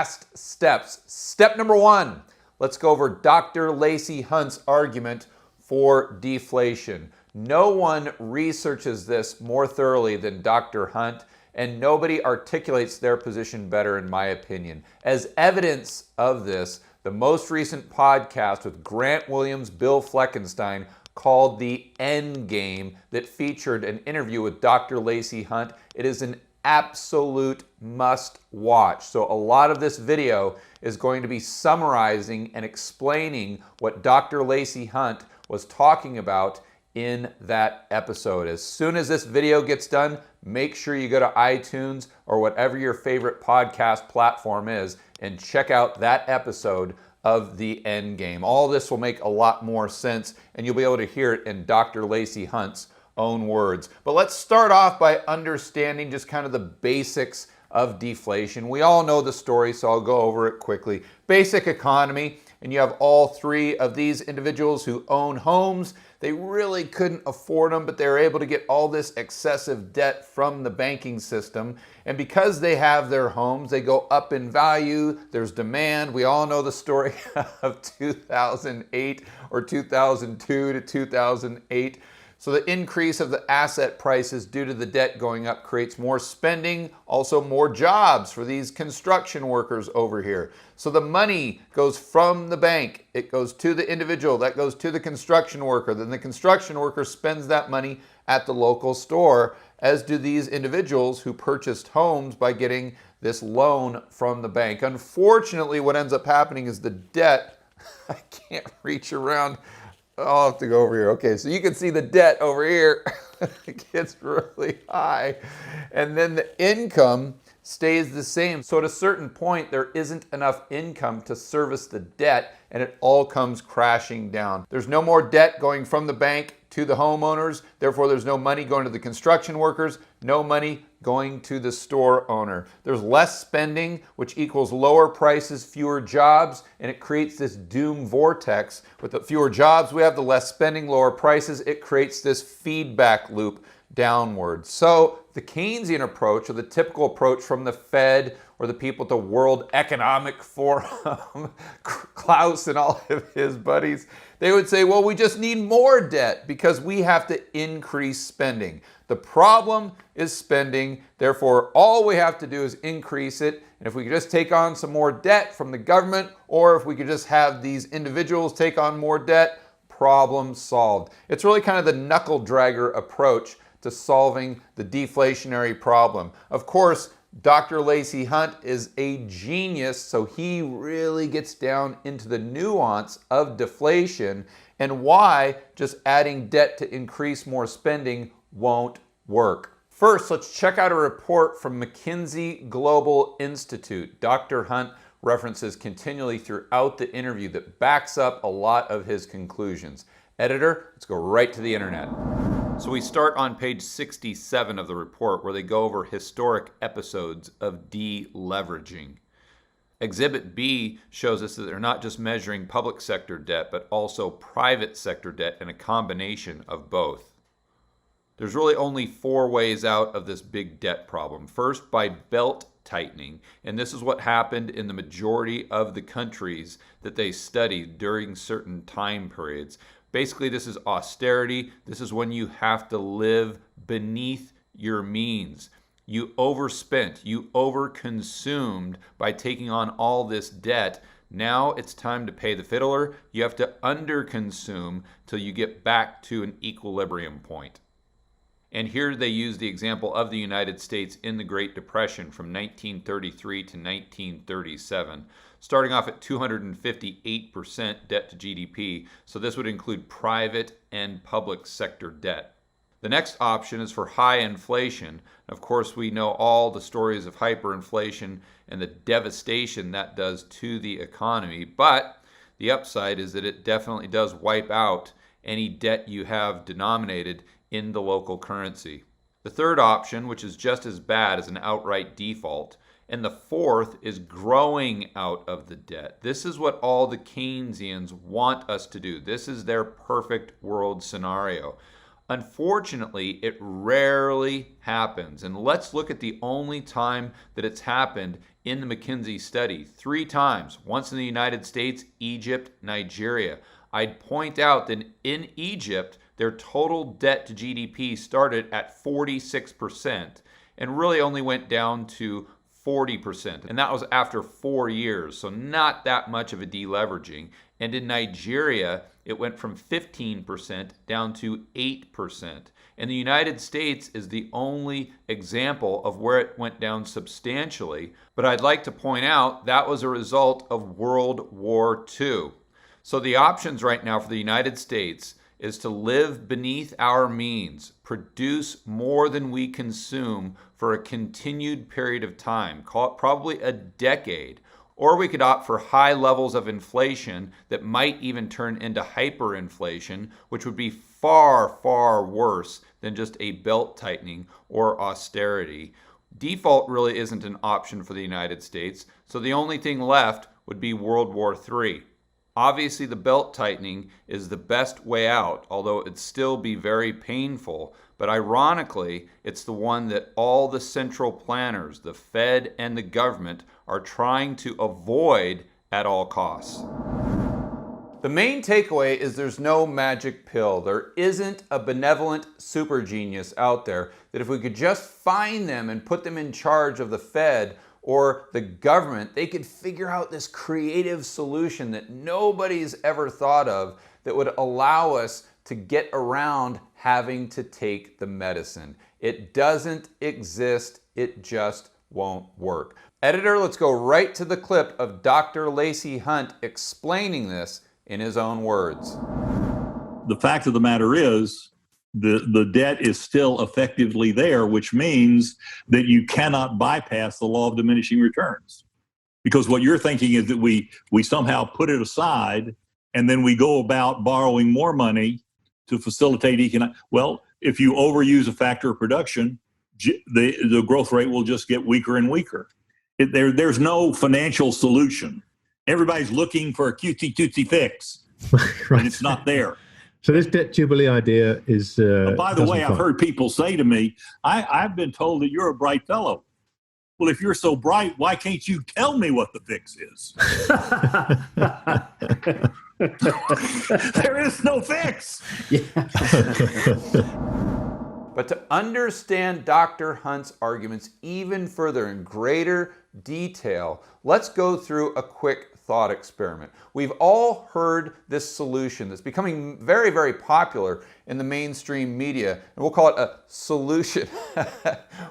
fast steps. Step number one, let's go over Dr. Lacey Hunt's argument for deflation. No one researches this more thoroughly than Dr. Hunt, and nobody articulates their position better, in my opinion. As evidence of this, the most recent podcast with Grant Williams, Bill Fleckenstein, called The End Game, that featured an interview with Dr. Lacey Hunt. It is an absolute must watch. So a lot of this video is going to be summarizing and explaining what Dr. Lacey Hunt was talking about in that episode. As soon as this video gets done, make sure you go to iTunes or whatever your favorite podcast platform is and check out that episode of The End Game. All this will make a lot more sense, and you'll be able to hear it in Dr. Lacey Hunt's own words. But let's start off by understanding just kind of the basics of deflation. We all know the story, so I'll go over it quickly. Basic economy, and you have all three of these individuals who own homes. They really couldn't afford them, but they were able to get all this excessive debt from the banking system. And because they have their homes, they go up in value. There's demand. We all know the story of 2008 or 2002 to 2008. So the increase of the asset prices due to the debt going up creates more spending, also more jobs for these construction workers over here. So the money goes from the bank, it goes to the individual, that goes to the construction worker, then the construction worker spends that money at the local store, as do these individuals who purchased homes by getting this loan from the bank. Unfortunately, what ends up happening is the debt, I can't reach around, I'll have to go over here. Okay, so you can see the debt over here. It gets really high. And then the income stays the same. So at a certain point, there isn't enough income to service the debt, and it all comes crashing down. There's no more debt going from the bank to the homeowners. Therefore, there's no money going to the construction workers, no money going to the store owner. There's less spending, which equals lower prices, fewer jobs, and it creates this doom vortex. With the fewer jobs we have, the less spending, lower prices, it creates this feedback loop downward. So the Keynesian approach, or the typical approach from the Fed or the people at the World Economic Forum, Klaus and all of his buddies, they would say, well, we just need more debt because we have to increase spending. The problem is spending, therefore all we have to do is increase it. And if we could just take on some more debt from the government, or if we could just have these individuals take on more debt, problem solved. It's really kind of the knuckle dragger approach to solving the deflationary problem. Of course, Dr. Lacey Hunt is a genius, so he really gets down into the nuance of deflation and why just adding debt to increase more spending won't work. First, let's check out a report from McKinsey Global Institute. Dr. Hunt references continually throughout the interview that backs up a lot of his conclusions. Editor, let's go right to the internet. So we start on page 67 of the report, where they go over historic episodes of deleveraging. Exhibit B shows us that they're not just measuring public sector debt, but also private sector debt, and a combination of both. There's really only four ways out of this big debt problem. First, by belt tightening, and this is what happened in the majority of the countries that they studied during certain time periods. Basically, this is austerity. This is when you have to live beneath your means. You overspent, you overconsumed by taking on all this debt. Now it's time to pay the fiddler. You have to underconsume till you get back to an equilibrium point. And here they use the example of the United States in the Great Depression from 1933 to 1937, starting off at 258% debt to GDP. So this would include private and public sector debt. The next option is for high inflation. Of course, we know all the stories of hyperinflation and the devastation that does to the economy, but the upside is that it definitely does wipe out any debt you have denominated in the local currency. The third option, which is just as bad, is an outright default. And the fourth is growing out of the debt. This is what all the Keynesians want us to do. This is their perfect world scenario. Unfortunately, it rarely happens. And let's look at the only time that it's happened in the McKinsey study 3 times, once in the United States, Egypt, Nigeria. I'd point out that in Egypt, their total debt to GDP started at 46% and really only went down to 40%. And that was after 4 years, so not that much of a deleveraging. And in Nigeria, it went from 15% down to 8%. And the United States is the only example of where it went down substantially. But I'd like to point out that was a result of World War II. So the options right now for the United States is to live beneath our means, produce more than we consume for a continued period of time, call it probably a decade, or we could opt for high levels of inflation that might even turn into hyperinflation, which would be far, far worse than just a belt tightening or austerity. Default really isn't an option for the United States, so the only thing left would be World War III. Obviously, the belt tightening is the best way out, although it'd still be very painful. But ironically, it's the one that all the central planners, the Fed and the government, are trying to avoid at all costs. The main takeaway is there's no magic pill. There isn't a benevolent super genius out there that if we could just find them and put them in charge of the Fed or the government, they could figure out this creative solution that nobody's ever thought of that would allow us to get around having to take the medicine. It doesn't exist. It just won't work. Editor, let's go right to the clip of Dr. Lacey Hunt explaining this in his own words. The fact of the matter is, the debt is still effectively there, which means that you cannot bypass the law of diminishing returns. Because what you're thinking is that we somehow put it aside and then we go about borrowing more money to facilitate economic. Well, if you overuse a factor of production, the growth rate will just get weaker and weaker. There's no financial solution. Everybody's looking for a cutesy tootsie fix, right. And it's not there. So this debt jubilee idea is. By the way, I've heard people say to me, I've been told that you're a bright fellow. Well, if you're so bright, why can't you tell me what the fix is? There is no fix. But to understand Dr. Hunt's arguments even further in greater detail, let's go through a quick thought experiment. We've all heard this solution that's becoming very, very popular in the mainstream media, and we'll call it a solution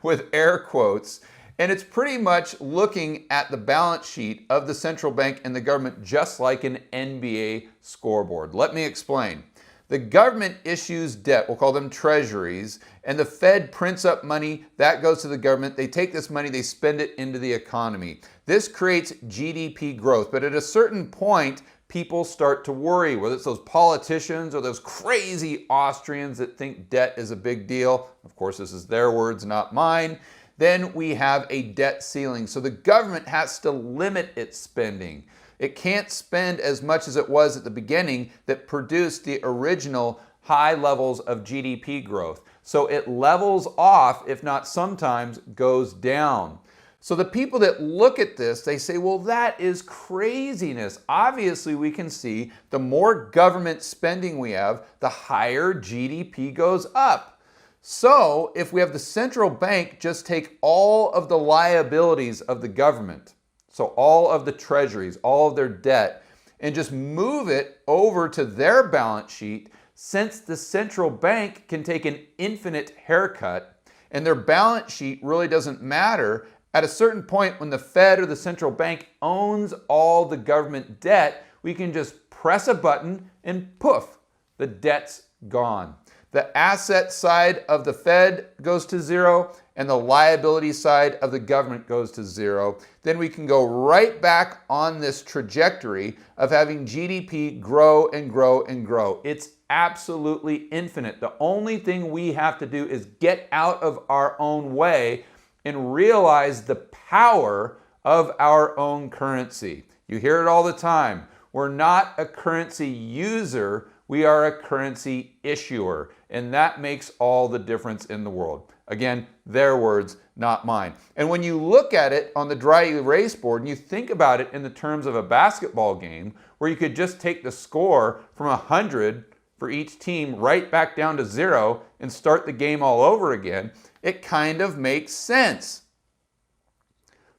with air quotes. And it's pretty much looking at the balance sheet of the central bank and the government just like an NBA scoreboard. Let me explain. The government issues debt, we'll call them treasuries, and the Fed prints up money, that goes to the government. They take this money, they spend it into the economy. This creates GDP growth, but at a certain point, people start to worry, whether it's those politicians or those crazy Austrians that think debt is a big deal. Of course, this is their words, not mine. Then we have a debt ceiling, so the government has to limit its spending. It can't spend as much as it was at the beginning that produced the original high levels of GDP growth. So it levels off, if not sometimes goes down. So the people that look at this, they say, well, that is craziness. Obviously, we can see the more government spending we have, the higher GDP goes up. So if we have the central bank just take all of the liabilities of the government, so all of the treasuries, all of their debt, and just move it over to their balance sheet, since the central bank can take an infinite haircut and their balance sheet really doesn't matter, at a certain point when the Fed or the central bank owns all the government debt, we can just press a button and poof, the debt's gone. The asset side of the Fed goes to zero and the liability side of the government goes to zero. Then we can go right back on this trajectory of having GDP grow and grow and grow. It's absolutely infinite. The only thing we have to do is get out of our own way and realize the power of our own currency. You hear it all the time. We're not a currency user, we are a currency issuer, and that makes all the difference in the world. Again, their words, not mine. And when you look at it on the dry erase board and you think about it in the terms of a basketball game, where you could just take the score from 100 for each team right back down to 0 and start the game all over again, it kind of makes sense.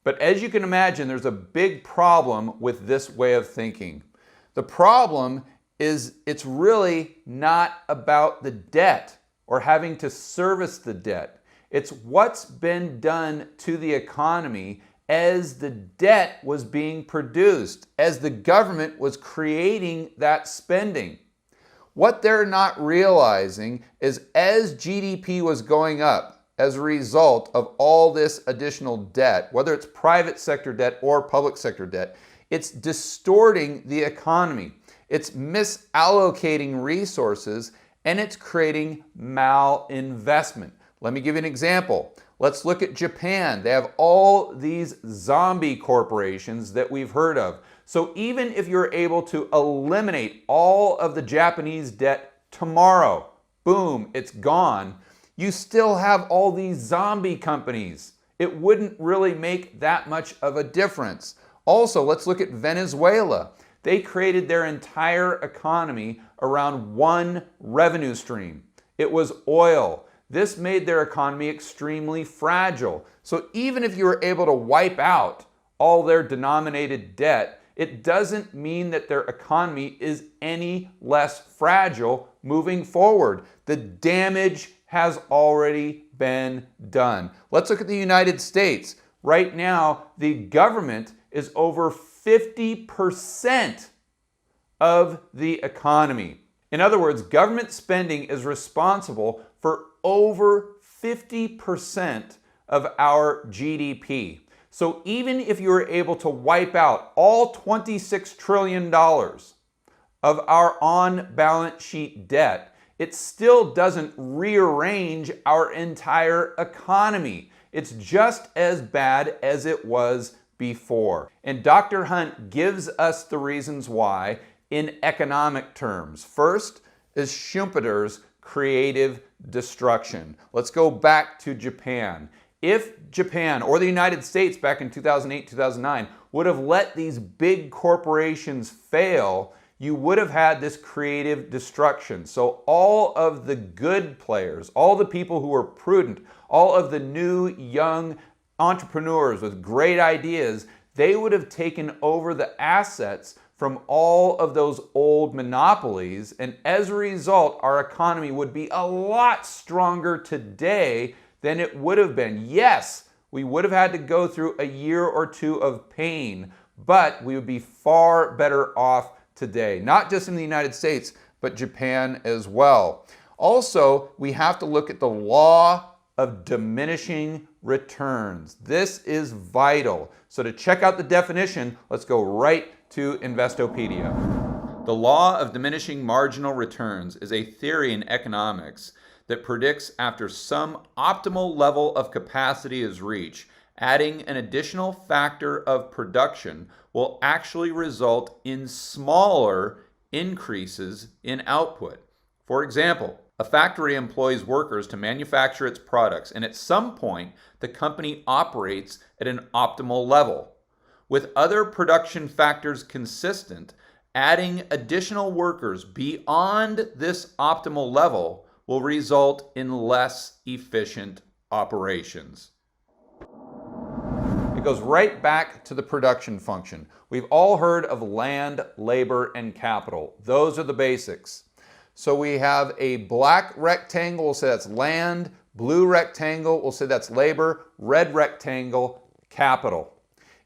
But as you can imagine, there's a big problem with this way of thinking. The problem is it's really not about the debt or having to service the debt. It's what's been done to the economy as the debt was being produced, as the government was creating that spending. What they're not realizing is as GDP was going up, as a result of all this additional debt, whether it's private sector debt or public sector debt, it's distorting the economy. It's misallocating resources and it's creating malinvestment. Let me give you an example. Let's look at Japan. They have all these zombie corporations that we've heard of. So even if you're able to eliminate all of the Japanese debt tomorrow, boom, it's gone, you still have all these zombie companies. It wouldn't really make that much of a difference. Also, let's look at Venezuela. They created their entire economy around one revenue stream. It was oil. This made their economy extremely fragile. So even if you were able to wipe out all their denominated debt, it doesn't mean that their economy is any less fragile moving forward. The damage has already been done. Let's look at the United States. Right now, the government is over 50% of the economy. In other words, government spending is responsible for over 50% of our GDP. So even if you were able to wipe out all $26 trillion of our on-balance sheet debt, it still doesn't rearrange our entire economy. It's just as bad as it was before. And Dr. Hunt gives us the reasons why in economic terms. First is Schumpeter's creative destruction. Let's go back to Japan. If Japan or the United States back in 2008, 2009 would have let these big corporations fail, you would have had this creative destruction. So all of the good players, all the people who were prudent, all of the new young entrepreneurs with great ideas, they would have taken over the assets from all of those old monopolies. And as a result, our economy would be a lot stronger today than it would have been. Yes, we would have had to go through a year or two of pain, but we would be far better off today, not just in the United States, but Japan as well. Also, we have to look at the law of diminishing returns. This is vital. So to check out the definition, let's go right to Investopedia. The law of diminishing marginal returns is a theory in economics that predicts after some optimal level of capacity is reached, adding an additional factor of production will actually result in smaller increases in output. For example, a factory employs workers to manufacture its products, and at some point, the company operates at an optimal level. With other production factors consistent, adding additional workers beyond this optimal level will result in less efficient operations. It goes right back to the production function. We've all heard of land, labor, and capital. Those are the basics. So we have a black rectangle, we'll say that's land, blue rectangle, we'll say that's labor, red rectangle, capital.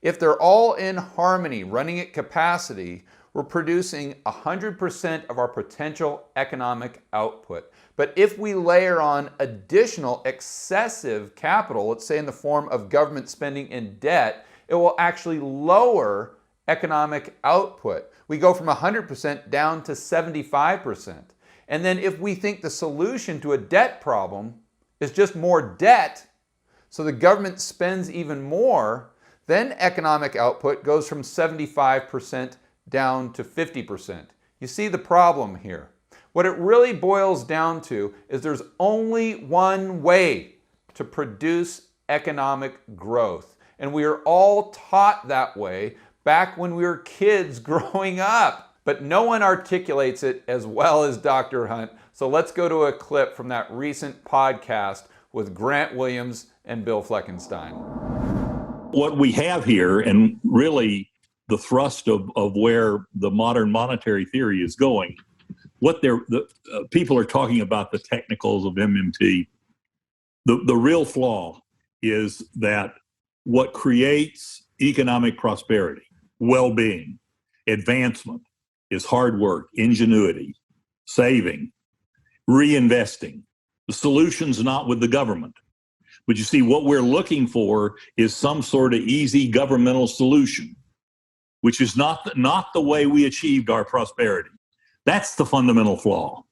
If they're all in harmony, running at capacity, we're producing 100% of our potential economic output. But if we layer on additional excessive capital, let's say in the form of government spending and debt, it will actually lower economic output. We go from 100% down to 75%. And then if we think the solution to a debt problem is just more debt, so the government spends even more, then economic output goes from 75% down to 50%. You see the problem here. What it really boils down to is there's only one way to produce economic growth. And we are all taught that way back when we were kids growing up. But no one articulates it as well as Dr. Hunt. So let's go to a clip from that recent podcast with Grant Williams and Bill Fleckenstein. What we have here, and really the thrust of where the modern monetary theory is going, people are talking about the technicals of MMT. The real flaw is that what creates economic prosperity, well-being, advancement is hard work, ingenuity, saving, reinvesting. The solution's not with the government. But you see, what we're looking for is some sort of easy governmental solution, which is not the way we achieved our prosperity. That's the fundamental flaw.